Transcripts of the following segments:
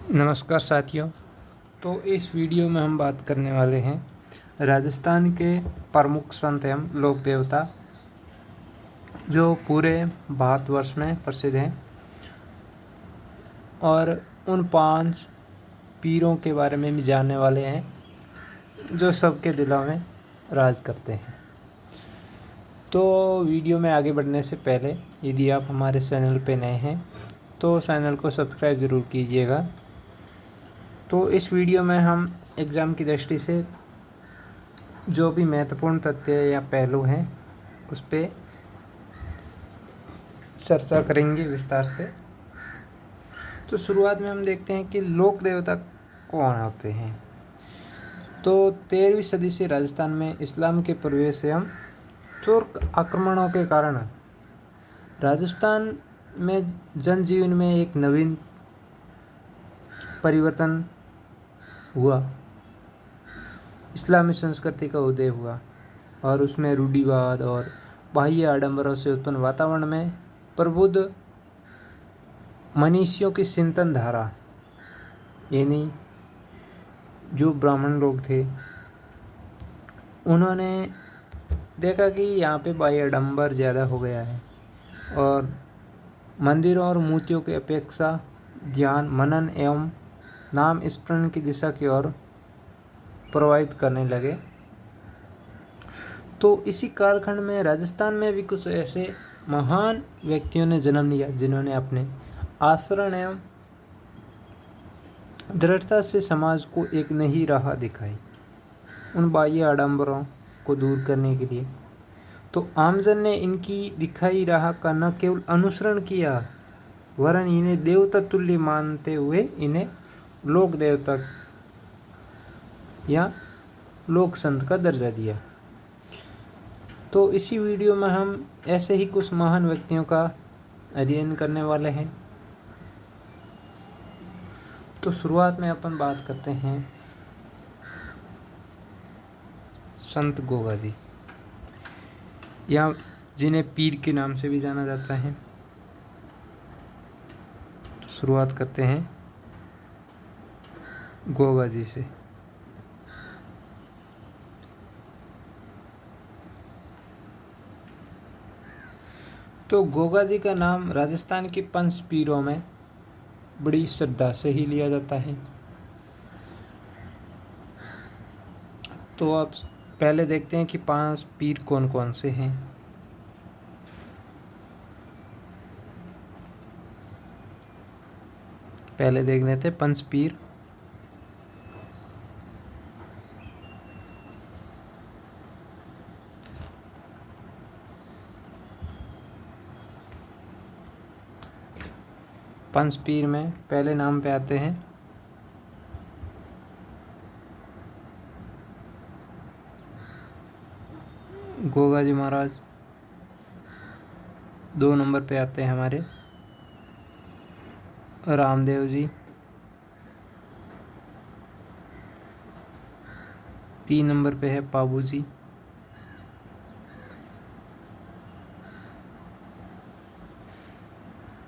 नमस्कार साथियों। तो इस वीडियो में हम बात करने वाले हैं राजस्थान के प्रमुख संत एवं लोक देवता जो पूरे भारतवर्ष में प्रसिद्ध हैं और उन 5 पीरों के बारे में भी जानने वाले हैं जो सबके दिलों में राज करते हैं। तो वीडियो में आगे बढ़ने से पहले यदि आप हमारे चैनल पे नए हैं तो चैनल को सब्सक्राइब ज़रूर कीजिएगा। तो इस वीडियो में हम एग्ज़ाम की दृष्टि से जो भी महत्वपूर्ण तथ्य या पहलू हैं उस पर चर्चा करेंगे विस्तार से। तो शुरुआत में हम देखते हैं कि लोक देवता कौन होते हैं। तो 13वीं सदी से राजस्थान में इस्लाम के प्रवेश एवं तुर्क आक्रमणों के कारण राजस्थान में जनजीवन में एक नवीन परिवर्तन हुआ। इस्लामी संस्कृति का उदय हुआ और उसमें रूढ़िवाद और बाह्य आडंबरों से उत्पन्न वातावरण में प्रबुद्ध मनीषियों की चिंतन धारा, यानी जो ब्राह्मण लोग थे, उन्होंने देखा कि यहाँ पे बाह्य आडंबर ज़्यादा हो गया है और मंदिरों और मूर्तियों की अपेक्षा ध्यान, मनन एवं नाम स्मरण की दिशा की ओर प्रभावित करने लगे। तो इसी कालखंड में राजस्थान में भी कुछ ऐसे महान व्यक्तियों ने जन्म लिया जिन्होंने अपने आचरण एवं दृढ़ता से समाज को एक नई राह दिखाई उन बाह्य आडंबरों को दूर करने के लिए। तो आमजन ने इनकी दिखाई राह का न केवल अनुसरण किया वरन इन्हें देवता तुल्य मानते हुए इन्हें लोक देवता या लोक संत का दर्जा दिया। तो इसी वीडियो में हम ऐसे ही कुछ महान व्यक्तियों का अध्ययन करने वाले हैं। तो शुरुआत में अपन बात करते हैं संत गोगा जी, या जिन्हें पीर के नाम से भी जाना जाता है। तो शुरुआत करते हैं गोगा जी से। तो गोगा जी का नाम राजस्थान के 5 पीरों में बड़ी श्रद्धा से ही लिया जाता है। तो अब पहले देखते हैं कि 5 पीर कौन कौन से हैं। पहले देख लेते हैं 5 पीर। पंच पीर में पहले नाम पे आते हैं गोगा जी महाराज। 2 नंबर पे आते हैं हमारे रामदेव जी। 3 नंबर पे है पाबू जी।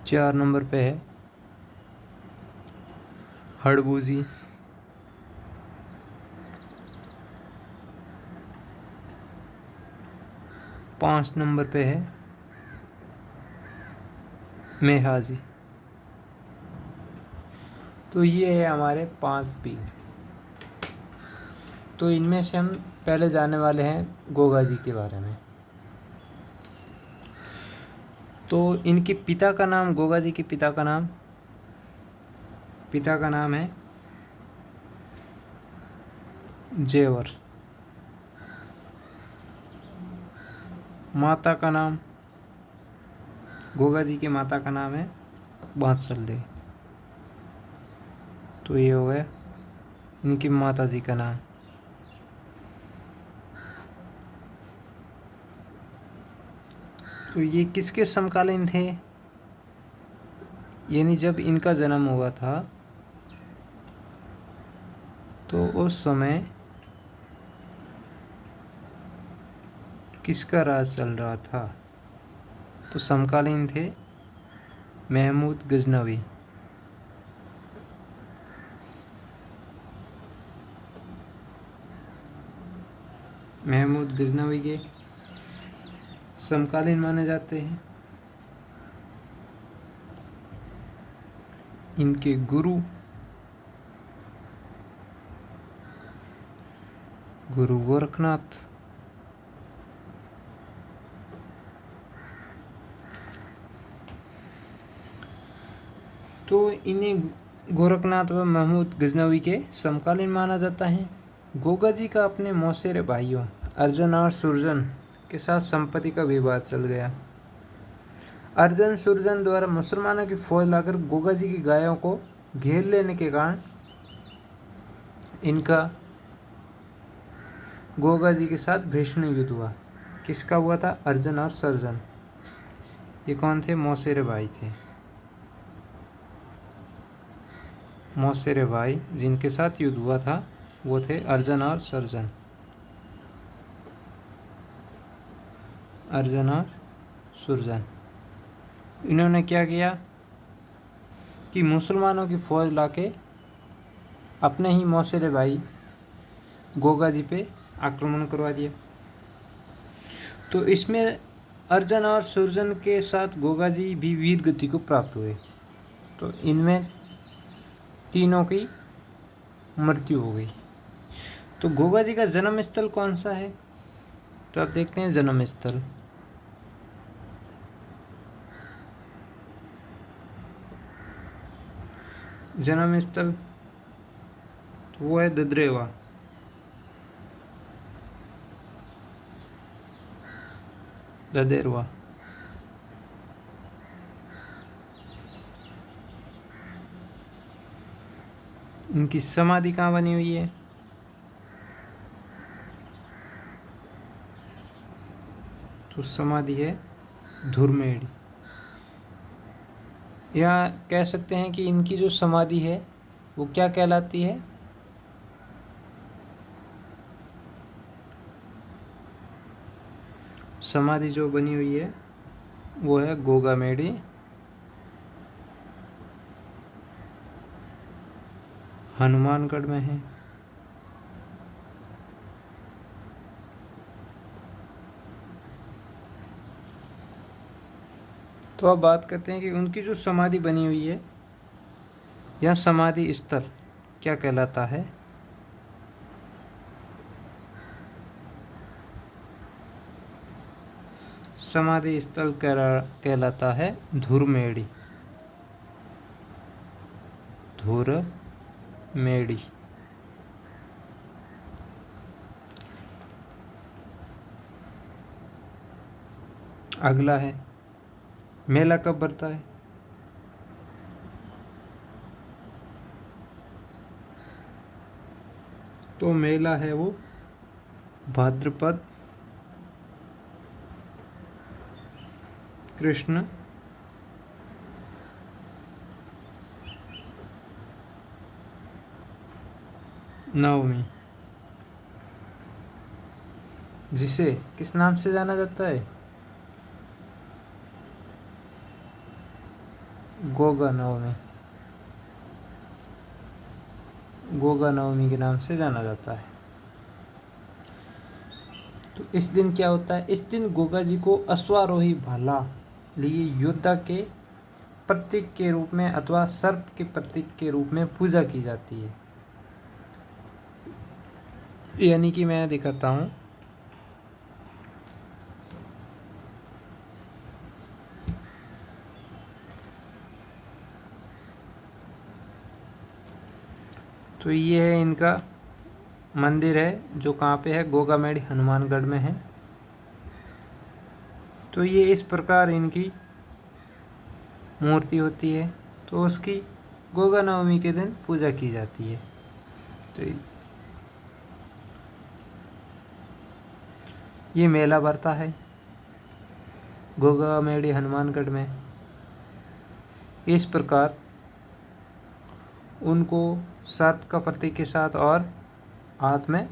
4 नंबर पे है हड़बू जी। 5 नंबर पे है मेहा जी। तो ये है हमारे 5 पीर। तो इनमें से हम पहले जानने वाले हैं गोगा जी के बारे में। तो इनके पिता का नाम, गोगा जी के पिता का नाम है जेवर। माता का नाम, गोगा जी की माता का नाम है बांसल्ले। तो ये हो गया इनकी माता जी का नाम। तो ये किसके समकालीन थे, यानी जब इनका जन्म हुआ था तो उस समय किसका राज चल रहा था। तो समकालीन थे महमूद गजनवी। महमूद गजनवी के समकालीन माने जाते हैं। इनके गुरु गोरखनाथ। तो इन्हें गोरखनाथ व महमूद गजनवी के समकालीन माना जाता है। गोगा जी का अपने मौसेरे भाइयों अर्जन और सुरजन के साथ संपत्ति का विवाद चल गया। अर्जन सुरजन द्वारा मुसलमानों की फौज लाकर गोगा जी की गायों को घेर लेने के कारण इनका गोगा जी के साथ भीषण युद्ध हुआ। किसका हुआ था? अर्जन और सर्जन। ये कौन थे? मौसेरे भाई थे। मौसेरे भाई जिनके साथ युद्ध हुआ था वो थे अर्जन और सर्जन। अर्जन और सुरजन। इन्होंने क्या किया कि मुसलमानों की फौज लाके अपने ही मौसेरे भाई गोगा जी पे आक्रमण करवा दिया। तो इसमें अर्जन और सुरजन के साथ गोगा जी भी वीर गति को प्राप्त हुए। तो इनमें तीनों की मृत्यु हो गई। तो गोगा जी का जन्म स्थल कौन सा है? तो आप देखते हैं जन्म स्थल तो वो है ददरेवा। ददेरवा। इनकी समाधि कहाँ बनी हुई है? तो समाधि है धुरमेड़ी। या कह सकते हैं कि इनकी जो समाधि है वो क्या कहलाती है? समाधि जो बनी हुई है वो है गोगामेड़ी, हनुमानगढ़ में है। तो अब बात करते हैं कि उनकी जो समाधि बनी हुई है या समाधि स्थल क्या कहलाता है? समाधि स्थल कहलाता है धुरमेड़ी। धुरमेड़ी। अगला है मेला कब भरता है? तो मेला है वो भाद्रपद कृष्ण नवमी, जिसे किस नाम से जाना जाता है? गोगा नवमी। गोगा नवमी के नाम से जाना जाता है। तो इस दिन क्या होता है? इस दिन गोगा जी को अश्वारोही भाला लिए योद्धा के प्रतीक के रूप में अथवा सर्प के प्रतीक के रूप में पूजा की जाती है। यानी कि मैं दिखाता हूँ। तो ये है इनका मंदिर है जो कहाँ पे है? गोगामेड़ी हनुमानगढ़ में है। तो ये इस प्रकार इनकी मूर्ति होती है। तो उसकी गोगा नवमी के दिन पूजा की जाती है। तो ये मेला भरता है गोगामेड़ी हनुमानगढ़ में। इस प्रकार उनको सर्प का प्रतीक के साथ और हाथ में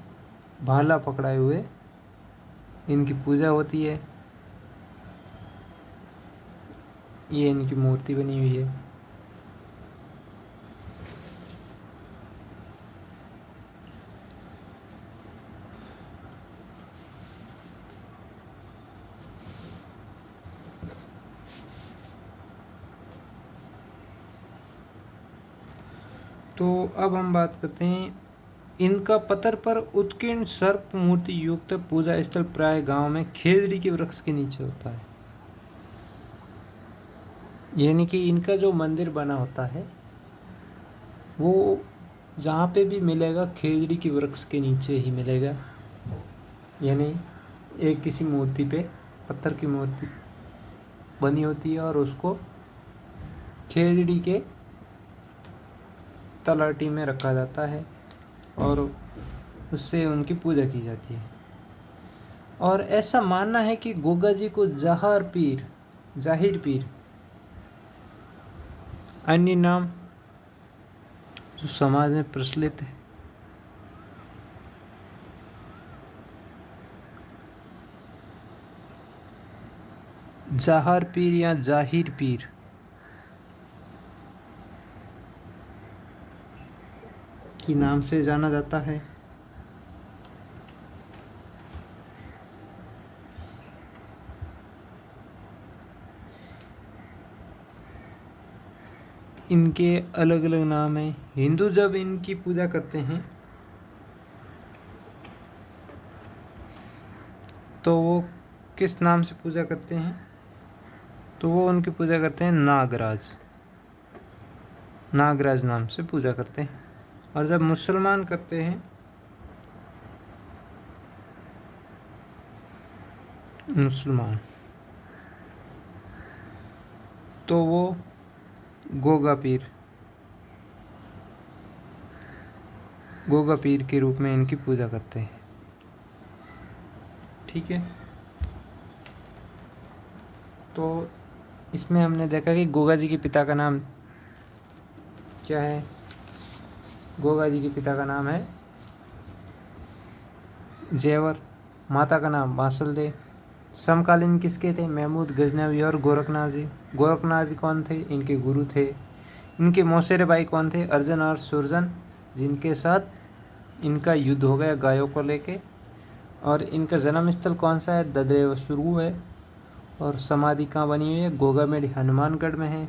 भाला पकड़ाए हुए इनकी पूजा होती है। ये इनकी मूर्ति बनी हुई है। तो अब हम बात करते हैं, इनका पत्थर पर उत्कीर्ण सर्प मूर्ति युक्त पूजा स्थल प्राय गांव में खेजड़ी के वृक्ष के नीचे होता है। यानी कि इनका जो मंदिर बना होता है वो जहाँ पे भी मिलेगा खेजड़ी के वृक्ष के नीचे ही मिलेगा। यानी एक किसी मूर्ति पे पत्थर की मूर्ति बनी होती है और उसको खेजड़ी के तलहटी में रखा जाता है और उससे उनकी पूजा की जाती है। और ऐसा मानना है कि गोगा जी को जाहिर पीर अन्य नाम जो समाज में प्रचलित है, जाहर पीर या जाहिर पीर के नाम से जाना जाता है। इनके अलग अलग नाम हैं। हिंदू जब इनकी पूजा करते हैं तो वो किस नाम से पूजा करते हैं? तो वो उनकी पूजा करते हैं नागराज नाम से पूजा करते हैं। और जब मुसलमान करते हैं तो वो गोगा पीर के रूप में इनकी पूजा करते हैं। ठीक है, तो इसमें हमने देखा कि गोगा जी के पिता का नाम क्या है। गोगा जी के पिता का नाम है जेवर, माता का नाम बांसलदे। समकालीन किसके थे? महमूद गजनवी और गोरखनाथ जी। गोरखनाथ जी कौन थे? इनके गुरु थे। इनके मौसेरे भाई कौन थे? अर्जुन और सुरजन, जिनके साथ इनका युद्ध हो गया गायों को लेके। और इनका जन्म स्थल कौन सा है? ददरेव शुरू है। और समाधि कहाँ बनी हुई है? गोगामेड़ी हनुमानगढ़ में है।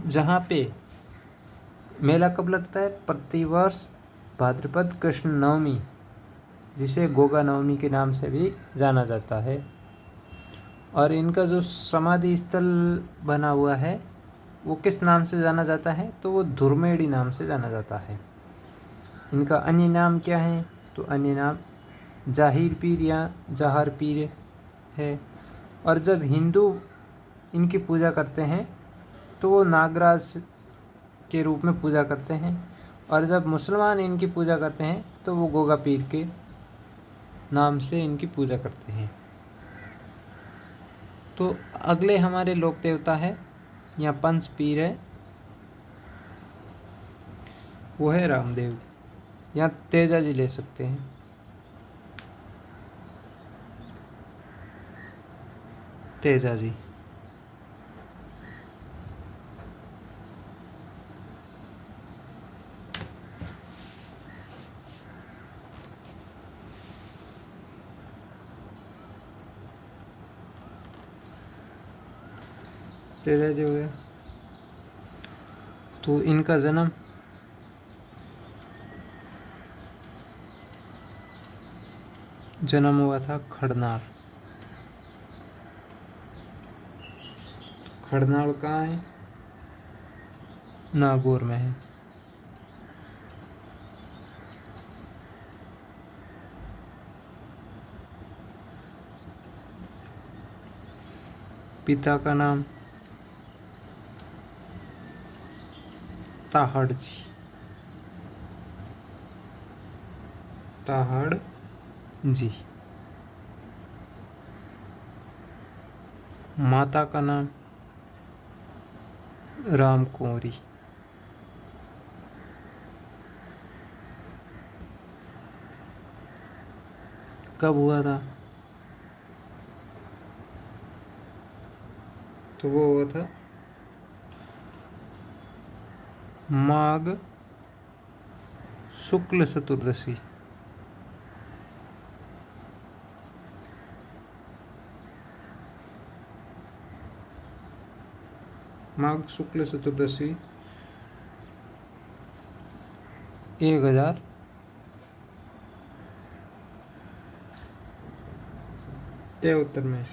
जहाँ पे मेला कब लगता है? प्रतिवर्ष भाद्रपद कृष्ण नवमी, जिसे गोगा नवमी के नाम से भी जाना जाता है। और इनका जो समाधि स्थल बना हुआ है वो किस नाम से जाना जाता है? तो वो धुरमेड़ी नाम से जाना जाता है। इनका अन्य नाम क्या है? तो अन्य नाम जाहिर पीर या जहार पीर है। और जब हिंदू इनकी पूजा करते हैं तो वो नागराज के रूप में पूजा करते हैं। और जब मुसलमान इनकी पूजा करते हैं तो वो गोगा पीर के नाम से इनकी पूजा करते हैं। तो अगले हमारे लोक देवता है या पंच पीर है, वो है रामदेव या तेजा जी ले सकते हैं। तेजा जी तेजा जी हो गया। तो इनका जन्म हुआ था खड़नार। खड़नार कहाँ है? नागौर में है। पिता का नाम ताहड़ जी। माता का नाम राम कुंवरी। कब हुआ था? तो वो हुआ था माघ शुक्ल चतुर्दशी। माघ शुक्ल चतुर्दशी 1000 उत्तर में।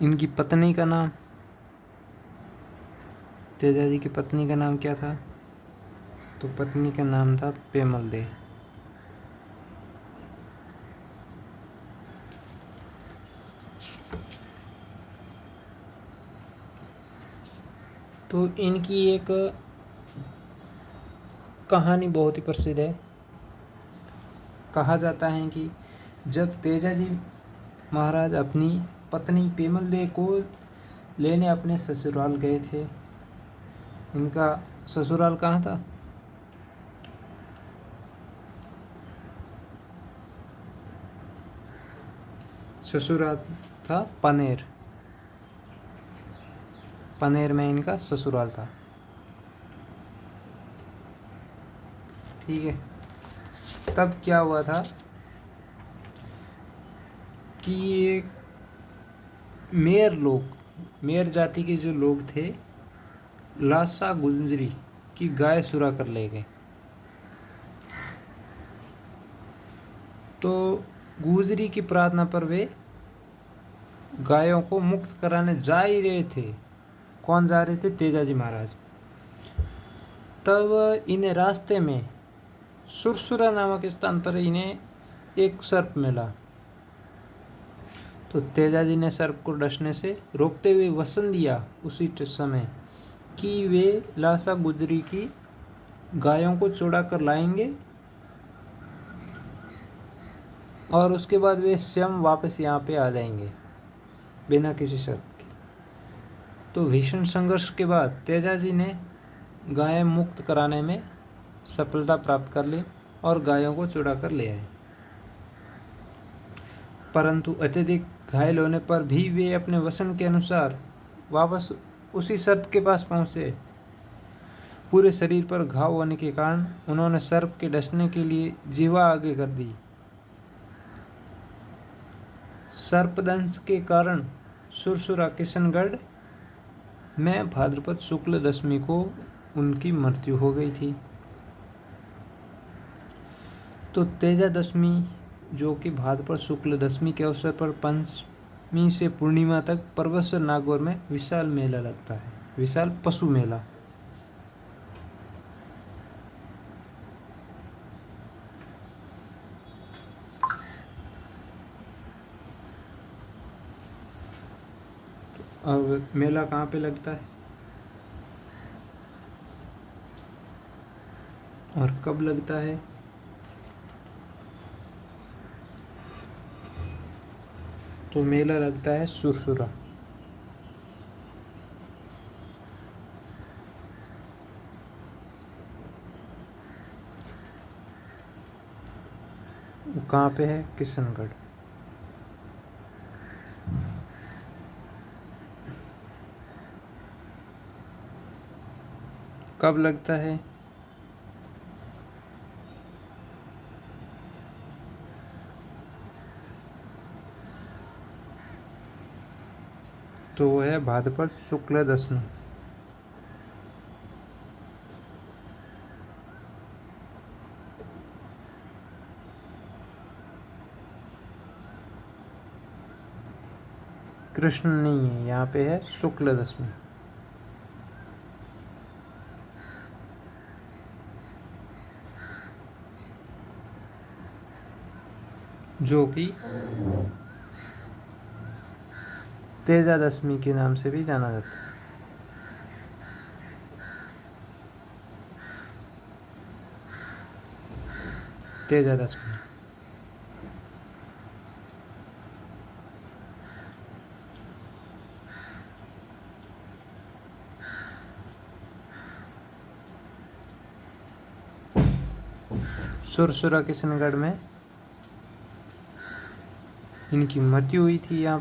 इनकी पत्नी का नाम, तेजा जी की पत्नी का नाम क्या था? तो पत्नी का नाम था पेमल दे। तो इनकी एक कहानी बहुत ही प्रसिद्ध है। कहा जाता है कि जब तेजा जी महाराज अपनी पत्नी पेमल दे को लेने अपने ससुराल गए थे। इनका ससुराल कहाँ था? ससुराल था पनेर। पनेर में इनका ससुराल था। ठीक है। तब क्या हुआ था कि ये मेयर जाति के जो लोग थे, लासा गुंजरी की गाय चुरा कर ले गए। तो गुजरी की प्रार्थना पर वे गायों को मुक्त कराने जा ही रहे थे। कौन जा रहे थे? तेजाजी महाराज। तब इन्हें रास्ते में सुरसुरा नामक स्थान पर इन्हें एक सर्प मिला। तो तेजाजी ने सर्प को डसने से रोकते हुए वचन दिया उसी समय कि वे लासा गुजरी की गायों को चुरा कर लाएंगे और उसके बाद वे स्वयं वापस यहाँ पे आ जाएंगे बिना किसी शर्त के। तो भीषण संघर्ष के बाद तेजाजी ने गायें मुक्त कराने में सफलता प्राप्त कर ली और गायों को चुरा कर ले आए। परंतु अत्यधिक घायल होने पर भी वे अपने वचन के अनुसार वापस उसी सर्प के पास पहुंचे। पूरे शरीर पर घाव होने के कारण उन्होंने सर्प के डसने के लिए जीवा आगे कर दी। सर्पदंश के कारण सुरसुरा किशनगढ़ में भाद्रपद शुक्ल दशमी को उनकी मृत्यु हो गई थी। तो तेजा दशमी जो कि भाद्रपद शुक्ल दशमी के अवसर पर पंचमी से पूर्णिमा तक परबतसर नागौर में विशाल मेला लगता है, विशाल पशु मेला। अब मेला कहाँ पे लगता है और कब लगता है? तो मेला लगता है सुरसुरा। कहाँ पे है? किशनगढ़। कब लगता है? तो वो है भाद्रपद शुक्ल दशमी। कृष्ण नहीं है, यहाँ पे है शुक्ल दशमी। जो कि तेजा दशमी के नाम से भी जाना जाता है। तेजा दशमी। सुरसुरा किशनगढ़ में इनकी मृत्यु हुई थी। यहाँ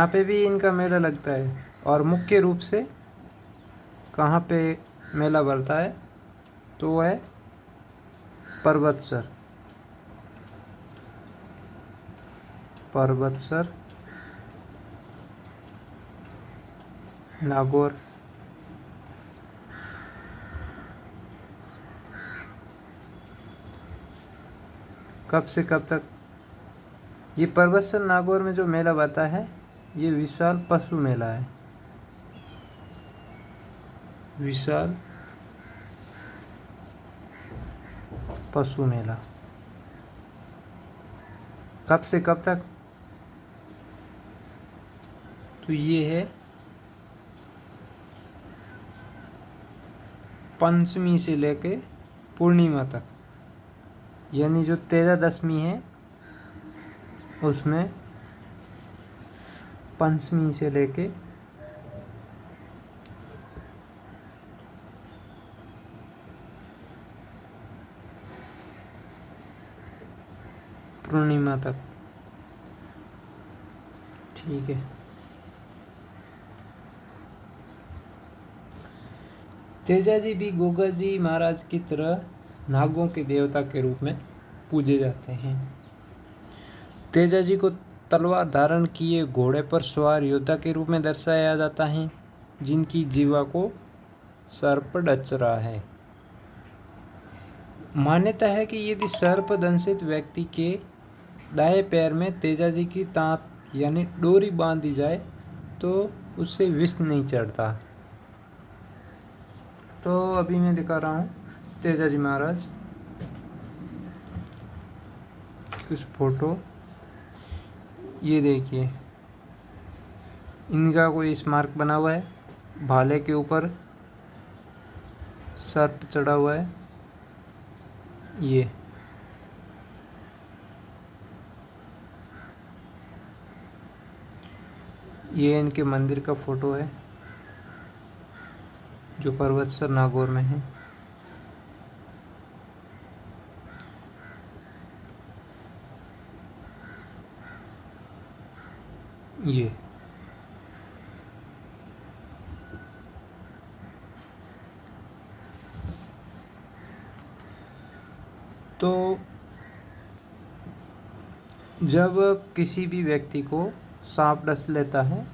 पे भी इनका मेला लगता है और मुख्य रूप से कहाँ पे मेला भरता है? तो वह है पर्वतसर। पर्वतसर, नागौर। कब से कब तक? ये पर्वतसर नागौर में जो मेला बता है ये विशाल पशु मेला है। विशाल पशु मेला। कब से कब तक? तो ये है पंचमी से लेके पूर्णिमा तक, यानी जो 13 दशमी है उसमें पंचमी से लेके पूर्णिमा तक। ठीक है। तेजाजी भी गोगा जी महाराज की तरह नागों के देवता के रूप में पूजे जाते हैं। तेजाजी को तलवार धारण किए घोड़े पर सवार योद्धा के रूप में दर्शाया जाता है, जिनकी जीवा को सर्प डस रहा है। मान्यता है कि यदि सर्प दंशित व्यक्ति के दाएं पैर में तेजाजी की तांत यानी डोरी बांध दी जाए तो उससे विष नहीं चढ़ता। तो अभी मैं दिखा रहा हूँ तेजाजी महाराज कुछ फोटो। ये देखिए, इनका कोई स्मारक बना हुआ है, भाले के ऊपर सर्प चढ़ा हुआ है। ये इनके मंदिर का फोटो है जो पर्वतसर नागौर में है। ये तो जब किसी भी व्यक्ति को सांप डस लेता है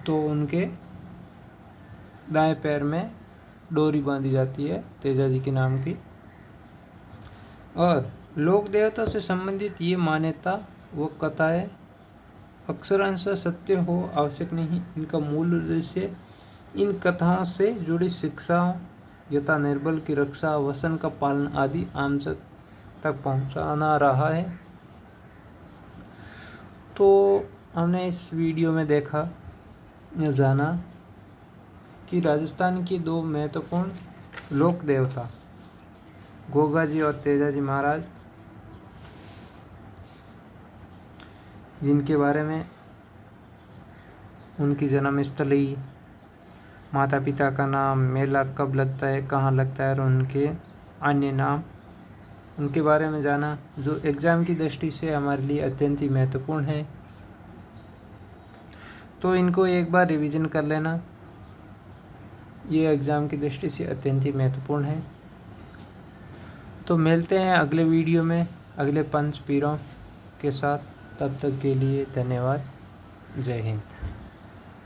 तो उनके दाएं पैर में डोरी बांधी जाती है तेजाजी के नाम की। और लोक देवता से संबंधित ये मान्यता व कथाएं अक्षरांश सत्य हो आवश्यक नहीं। इनका मूल उद्देश्य इन कथाओं से जुड़ी शिक्षाओं यथा निर्बल की रक्षा, वसन का पालन आदि आम तक पहुंचाना रहा है। तो हमने इस वीडियो में देखा या जाना कि राजस्थान के दो महत्वपूर्ण लोक देवता गोगा जी और तेजाजी महाराज, जिनके बारे में उनकी जन्मस्थली, माता पिता का नाम, मेला कब लगता है, कहाँ लगता है और उनके अन्य नाम, उनके बारे में जाना, जो एग्ज़ाम की दृष्टि से हमारे लिए अत्यंत ही महत्वपूर्ण है। तो इनको एक बार रिवीजन कर लेना, ये एग्ज़ाम की दृष्टि से अत्यंत ही महत्वपूर्ण है। तो मिलते हैं अगले वीडियो में अगले पंच पीरों के साथ। तब तक के लिए धन्यवाद। जय हिंद।